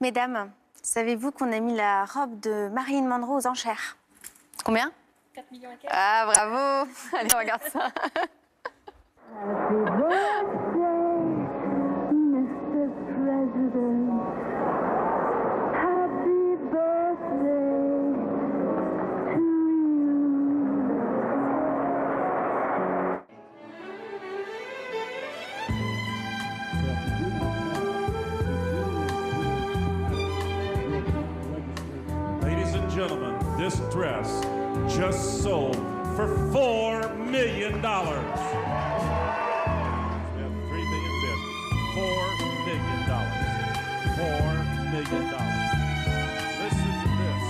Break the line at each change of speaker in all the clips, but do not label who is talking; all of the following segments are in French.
Mesdames, savez-vous qu'on a mis la robe de Marilyn Monroe aux enchères? Combien?
4 millions et quelques.
Ah, bravo. Allez, on regarde ça.
Happy birthday, Mr. President. Happy birthday to you.
Ladies and gentlemen, this dress just sold for $4 million. We have 3 million bids. $4 million. $4 million. Listen to this.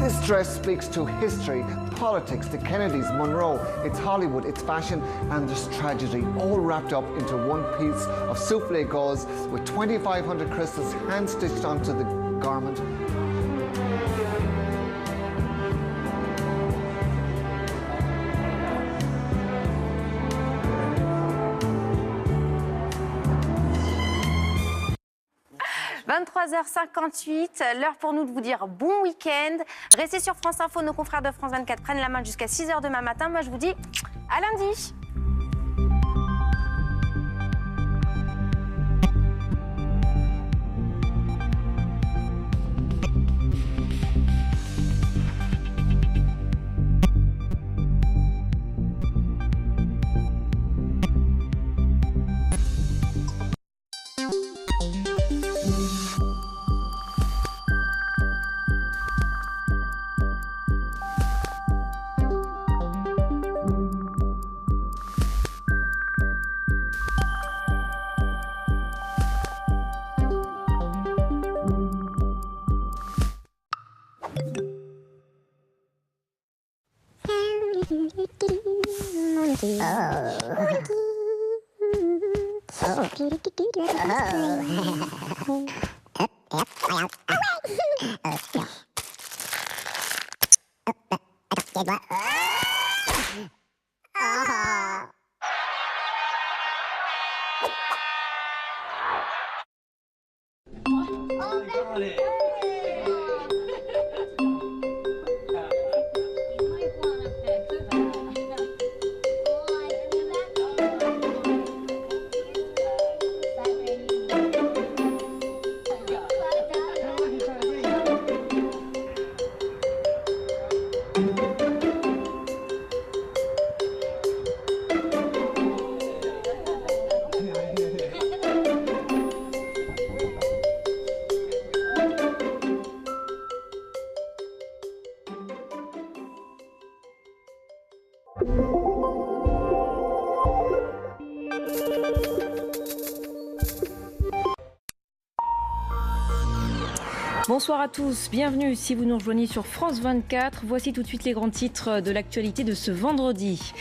This dress speaks to history, politics, the Kennedys, Monroe, it's Hollywood, it's fashion, and there's tragedy, all wrapped up into one piece of souffle gauze with 2,500 crystals hand-stitched onto the garment.
« 23h58, l'heure pour nous de vous dire bon week-end. Restez sur France Info, nos confrères de France 24 prennent la main jusqu'à 6h demain matin. Moi, je vous dis à lundi.
Bonsoir à tous, bienvenue si vous nous rejoignez sur France 24. Voici tout de suite les grands titres de l'actualité de ce vendredi.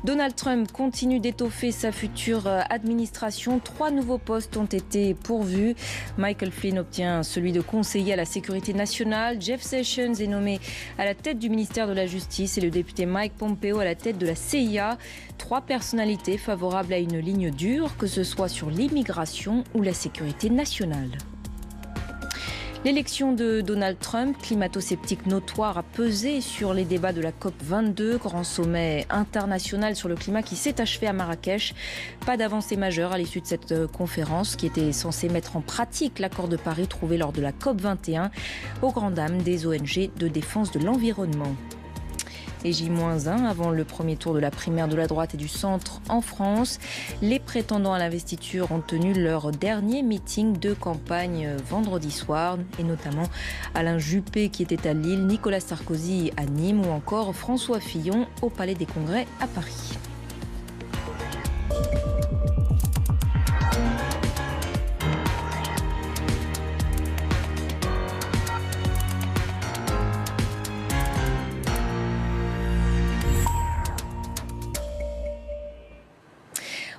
Donald Trump continue d'étoffer sa future administration. 3 nouveaux postes ont été pourvus. Michael Flynn obtient celui de conseiller à la sécurité nationale. Jeff Sessions est nommé à la tête du ministère de la Justice et le député Mike Pompeo à la tête de la CIA. 3 personnalités favorables à une ligne dure, que ce soit sur l'immigration ou la sécurité nationale. L'élection de Donald Trump, climato-sceptique notoire, a pesé sur les débats de la COP22, grand sommet international sur le climat qui s'est achevé à Marrakech. Pas d'avancée majeure à l'issue de cette conférence qui était censée mettre en pratique l'accord de Paris trouvé lors de la COP21, aux grandes dames des ONG de défense de l'environnement. Et J-1 avant le premier tour de la primaire de la droite et du centre en France. Les prétendants à l'investiture ont tenu leur dernier meeting de campagne vendredi soir, et notamment Alain Juppé qui était à Lille, Nicolas Sarkozy à Nîmes ou encore François Fillon au Palais des Congrès à Paris.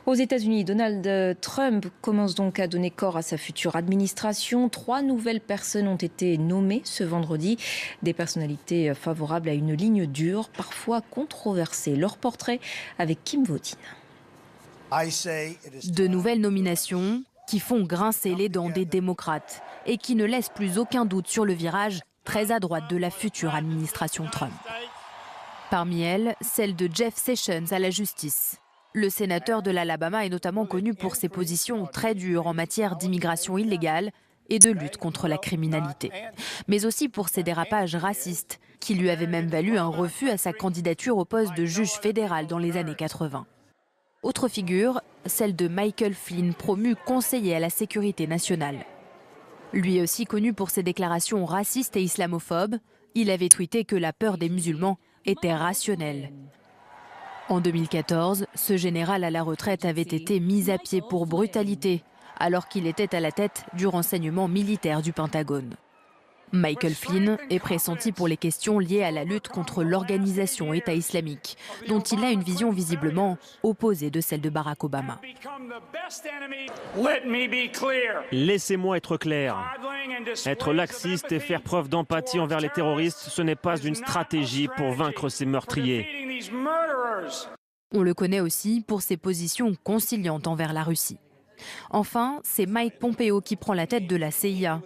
Aux États-Unis, Donald Trump commence donc à donner corps à sa future administration. 3 nouvelles personnes ont été nommées ce vendredi. Des personnalités favorables à une ligne dure, parfois controversée. Leur portrait avec Kim Vautine.
De nouvelles nominations qui font grincer les dents des démocrates et qui ne laissent plus aucun doute sur le virage très à droite de la future administration Trump. Parmi elles, celle de Jeff Sessions à la justice. Le sénateur de l'Alabama est notamment connu pour ses positions très dures en matière d'immigration illégale et de lutte contre la criminalité. Mais aussi pour ses dérapages racistes, qui lui avaient même valu un refus à sa candidature au poste de juge fédéral dans les années 80. Autre figure, celle de Michael Flynn, promu conseiller à la sécurité nationale. Lui aussi connu pour ses déclarations racistes et islamophobes, il avait tweeté que la peur des musulmans était rationnelle. En 2014, ce général à la retraite avait été mis à pied pour brutalité, alors qu'il était à la tête du renseignement militaire du Pentagone. Michael Flynn est pressenti pour les questions liées à la lutte contre l'organisation État islamique, dont il a une vision visiblement opposée de celle de Barack Obama.
Laissez-moi être clair. Être laxiste et faire preuve d'empathie envers les terroristes, ce n'est pas une stratégie pour vaincre ces meurtriers.
On le connaît aussi pour ses positions conciliantes envers la Russie. Enfin, c'est Mike Pompeo qui prend la tête de la CIA.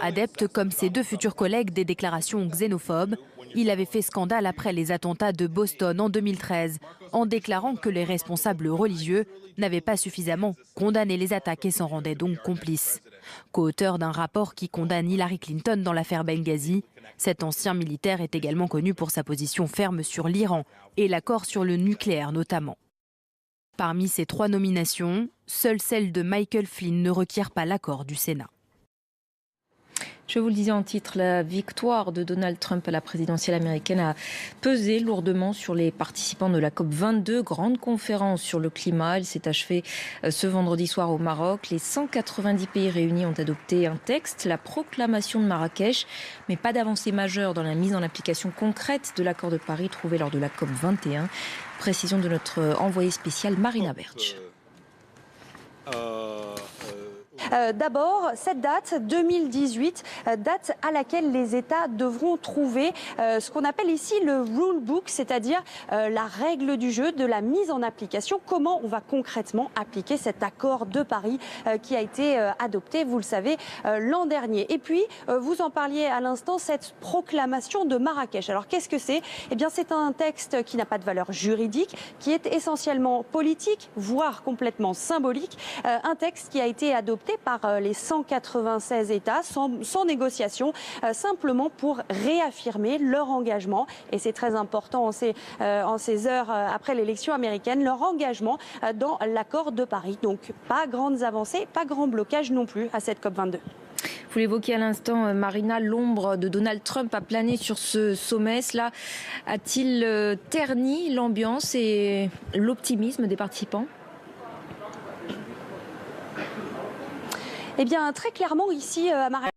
Adepte comme ses 2 futurs collègues des déclarations xénophobes, il avait fait scandale après les attentats de Boston en 2013, en déclarant que les responsables religieux n'avaient pas suffisamment condamné les attaques et s'en rendaient donc complices. Co-auteur d'un rapport qui condamne Hillary Clinton dans l'affaire Benghazi, cet ancien militaire est également connu pour sa position ferme sur l'Iran et l'accord sur le nucléaire notamment. Parmi ces 3 nominations, seule celle de Michael Flynn ne requiert pas l'accord du Sénat.
Je vous le disais en titre, la victoire de Donald Trump à la présidentielle américaine a pesé lourdement sur les participants de la COP22, grande conférence sur le climat. Elle s'est achevée ce vendredi soir au Maroc. Les 190 pays réunis ont adopté un texte, la proclamation de Marrakech, mais pas d'avancée majeure dans la mise en application concrète de l'accord de Paris trouvé lors de la COP21. Précision de notre envoyée spéciale Marina Bertsch.
D'abord, cette date, 2018, date à laquelle les États devront trouver ce qu'on appelle ici le rule book, c'est-à-dire la règle du jeu de la mise en application. Comment on va concrètement appliquer cet accord de Paris qui a été adopté, vous le savez, l'an dernier. Et puis, vous en parliez à l'instant, cette proclamation de Marrakech. Alors, qu'est-ce que c'est ? Eh bien, c'est un texte qui n'a pas de valeur juridique, qui est essentiellement politique, voire complètement symbolique. Un texte qui a été adopté par les 196 États sans négociation, simplement pour réaffirmer leur engagement, et c'est très important en ces heures après l'élection américaine, leur engagement dans l'accord de Paris. Donc pas grandes avancées, pas grand blocage non plus à cette COP22.
Vous l'évoquiez à l'instant, Marina, l'ombre de Donald Trump a plané sur ce sommet. Cela a-t-il terni l'ambiance et l'optimisme des participants ?
Eh bien, très clairement, ici, à Marrakech,